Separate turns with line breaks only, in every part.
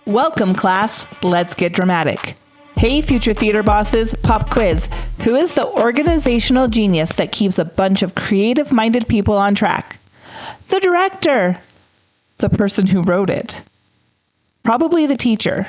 Welcome, class. Let's get dramatic. Hey, future theater bosses, pop quiz. Who is the organizational genius that keeps a bunch of creative-minded people on track? The director. The person who wrote it. Probably the teacher.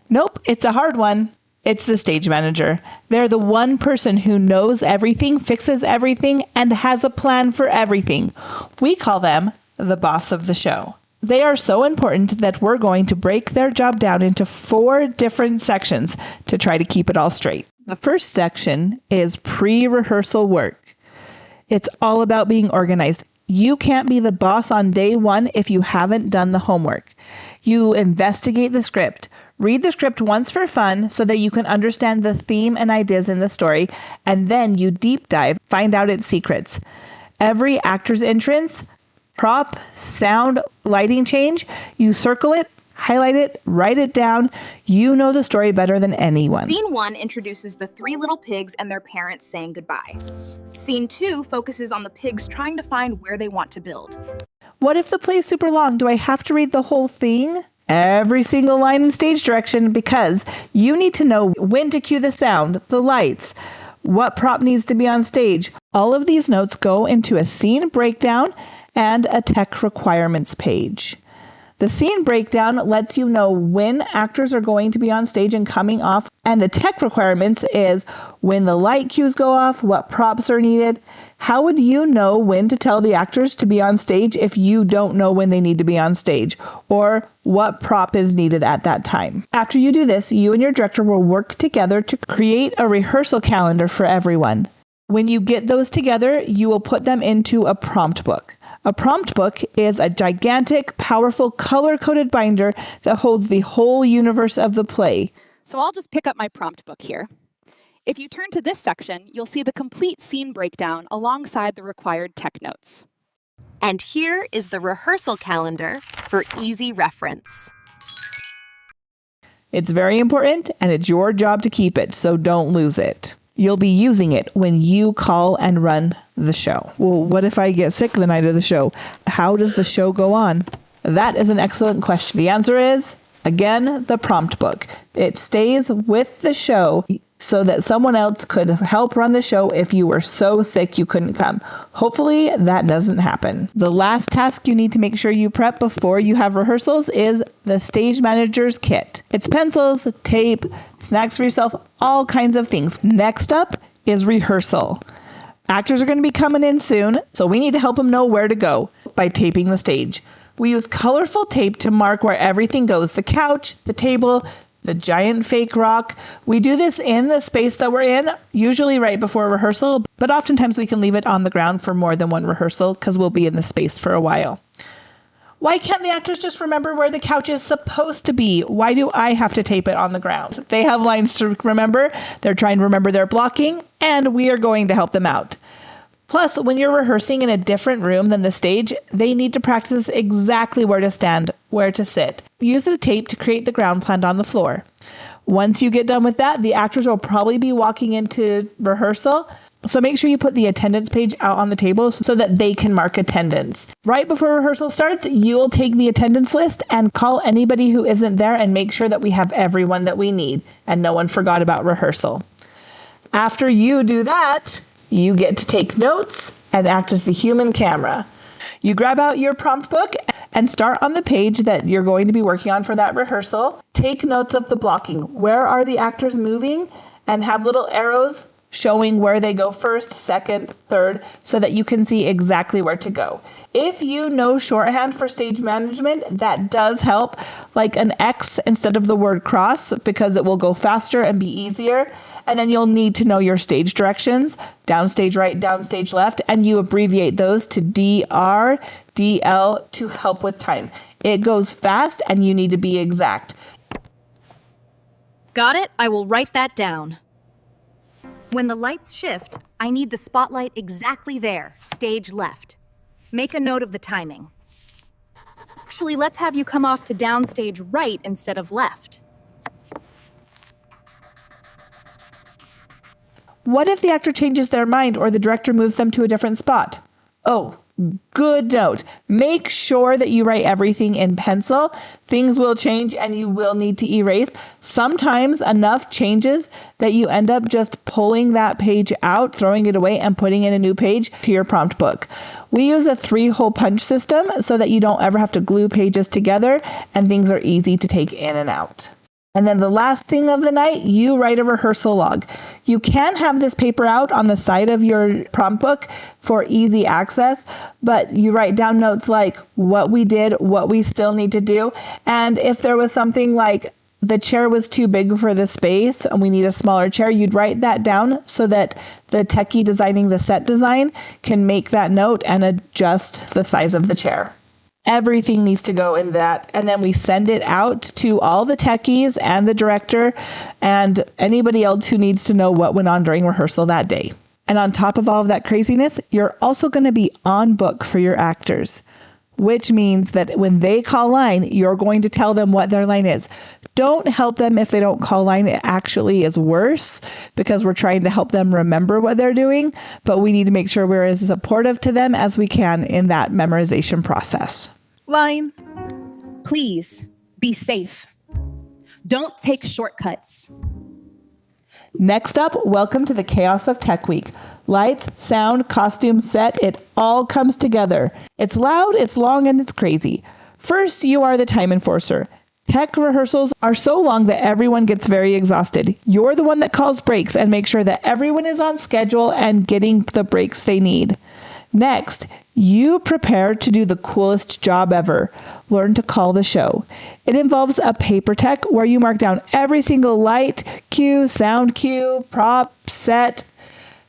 Nope, it's a hard one. It's the stage manager. They're the one person who knows everything, fixes everything, and has a plan for everything. We call them the boss of the show. They are so important that we're going to break their job down into 4 different sections to try to keep it all straight. The first section is pre-rehearsal work. It's all about being organized. You can't be the boss on day 1 if you haven't done the homework. You investigate the script. Read the script once for fun so that you can understand the theme and ideas in the story, and then you deep dive, find out its secrets. Every actor's entrance, prop, sound, lighting change, you circle it, highlight it, write it down. You know the story better than anyone.
Scene 1 introduces the 3 little pigs and their parents saying goodbye. Scene 2 focuses on the pigs trying to find where they want to build.
What if the play's super long? Do I have to read the whole thing? Every single line in stage direction, because you need to know when to cue the sound, the lights, what prop needs to be on stage. All of these notes go into a scene breakdown and a tech requirements page. The scene breakdown lets you know when actors are going to be on stage and coming off, and the tech requirements is when the light cues go off, what props are needed. How would you know when to tell the actors to be on stage if you don't know when they need to be on stage, or what prop is needed at that time? After you do this, you and your director will work together to create a rehearsal calendar for everyone. When you get those together, you will put them into a prompt book. A prompt book is a gigantic, powerful, color-coded binder that holds the whole universe of the play.
So I'll just pick up my prompt book here. If you turn to this section, you'll see the complete scene breakdown alongside the required tech notes.
And here is the rehearsal calendar for easy reference.
It's very important, and it's your job to keep it, so don't lose it. You'll be using it when you call and run the show. Well, what if I get sick the night of the show? How does the show go on? That is an excellent question. The answer is, again, the prompt book. It stays with the show so that someone else could help run the show if you were so sick you couldn't come. Hopefully that doesn't happen. The last task you need to make sure you prep before you have rehearsals is the stage manager's kit. It's pencils, tape, snacks for yourself, all kinds of things. Next up is rehearsal. Actors are going to be coming in soon, so we need to help them know where to go by taping the stage. We use colorful tape to mark where everything goes, the couch, the table, the giant fake rock. We do this in the space that we're in, usually right before rehearsal, but oftentimes we can leave it on the ground for more than one rehearsal because we'll be in the space for a while. Why can't the actors just remember where the couch is supposed to be? Why do I have to tape it on the ground? They have lines to remember. They're trying to remember their blocking, and we are going to help them out. Plus, when you're rehearsing in a different room than the stage, they need to practice exactly where to stand, where to sit. Use the tape to create the ground plan on the floor. Once you get done with that, the actors will probably be walking into rehearsal. So make sure you put the attendance page out on the table so that they can mark attendance. Right before rehearsal starts, you will take the attendance list and call anybody who isn't there and make sure that we have everyone that we need and no one forgot about rehearsal. After you do that, you get to take notes and act as the human camera. You grab out your prompt book and start on the page that you're going to be working on for that rehearsal. Take notes of the blocking. Where are the actors moving? And have little arrows showing where they go first, second, third, so that you can see exactly where to go. If you know shorthand for stage management, that does help, like an X instead of the word cross, because it will go faster and be easier. And then you'll need to know your stage directions, downstage right, downstage left, and you abbreviate those to DR, DL to help with time. It goes fast and you need to be exact.
Got it? I will write that down. When the lights shift, I need the spotlight exactly there, stage left. Make a note of the timing. Actually, let's have you come off to downstage right instead of left.
What if the actor changes their mind or the director moves them to a different spot? Oh, Good note. Make sure that you write everything in pencil. Things will change and you will need to erase. Sometimes enough changes that you end up just pulling that page out, throwing it away, and putting in a new page to your prompt book. We use a 3-hole punch system so that you don't ever have to glue pages together and things are easy to take in and out. And then the last thing of the night, you write a rehearsal log. You can have this paper out on the side of your prompt book for easy access, but you write down notes like what we did, what we still need to do. And if there was something like the chair was too big for the space and we need a smaller chair, you'd write that down so that the techie designing the set design can make that note and adjust the size of the chair. Everything needs to go in that. And then we send it out to all the techies and the director and anybody else who needs to know what went on during rehearsal that day. And on top of all of that craziness, you're also going to be on book for your actors, which means that when they call line, you're going to tell them what their line is. Don't help them if they don't call line. It actually is worse because we're trying to help them remember what they're doing, but we need to make sure we're as supportive to them as we can in that memorization process. Line.
Please be safe. Don't take shortcuts.
Next up, welcome to the chaos of Tech Week. Lights, sound, costume, set, it all comes together. It's loud, it's long, and it's crazy. First, you are the time enforcer. Tech rehearsals are so long that everyone gets very exhausted. You're the one that calls breaks and makes sure that everyone is on schedule and getting the breaks they need. Next, you prepare to do the coolest job ever. Learn to call the show. It involves a paper tech where you mark down every single light, cue, sound cue, prop, set.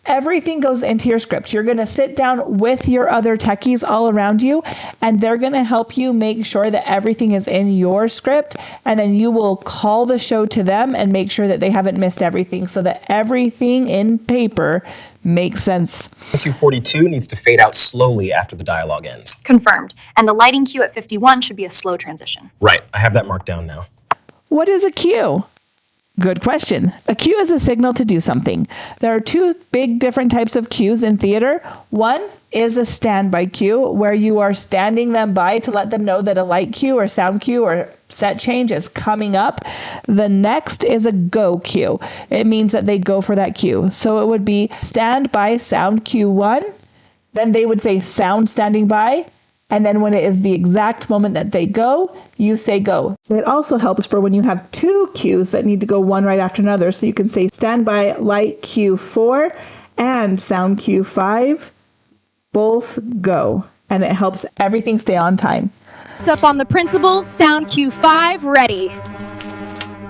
Everything goes into your script. You're going to sit down with your other techies all around you, and they're going to help you make sure that everything is in your script, and then you will call the show to them and make sure that they haven't missed everything so that everything in paper makes sense.
Cue 42 needs to fade out slowly after the dialogue ends.
Confirmed. And the lighting cue at 51 should be a slow transition.
Right, I have that marked down now.
What is a cue? Good question. A cue is a signal to do something. There are 2 big different types of cues in theater. One is a standby cue, where you are standing them by to let them know that a light cue or sound cue or set change is coming up. The next is a go cue. It means that they go for that cue. So it would be stand by sound cue 1. Then they would say sound standing by. And then when it is the exact moment that they go, you say go. It also helps for when you have 2 cues that need to go one right after another. So you can say stand by light cue 4 and sound cue 5. Both go. And it helps everything stay on time.
It's up on the principals. Sound cue 5, ready.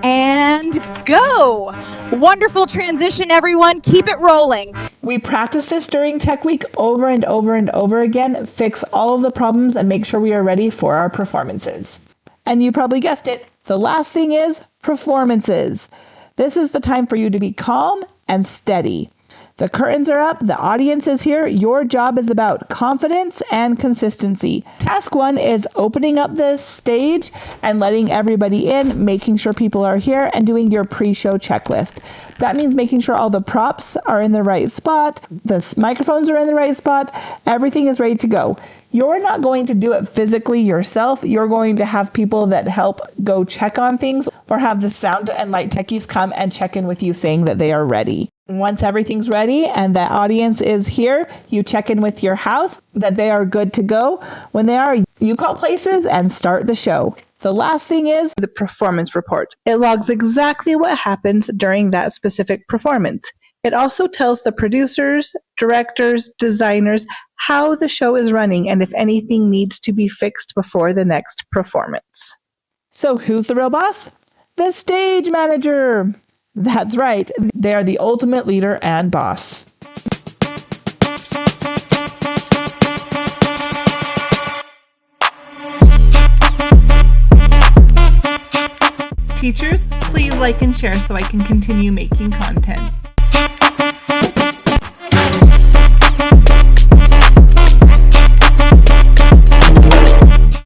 And go. Wonderful transition, everyone. Keep it rolling.
We practice this during Tech Week over and over and over again, fix all of the problems, and make sure we are ready for our performances. And you probably guessed it, the last thing is performances. This is the time for you to be calm and steady. The curtains are up, the audience is here. Your job is about confidence and consistency. Task 1 is opening up the stage and letting everybody in, making sure people are here, and doing your pre-show checklist. That means making sure all the props are in the right spot, the microphones are in the right spot, everything is ready to go. You're not going to do it physically yourself. You're going to have people that help go check on things or have the sound and light techies come and check in with you saying that they are ready. Once everything's ready and the audience is here, you check in with your house that they are good to go. When they are, you call places and start the show. The last thing is the performance report. It logs exactly what happens during that specific performance. It also tells the producers, directors, designers how the show is running and if anything needs to be fixed before the next performance. So who's the real boss? The stage manager. That's right. They are the ultimate leader and boss.
Teachers, please like and share so I can continue making content.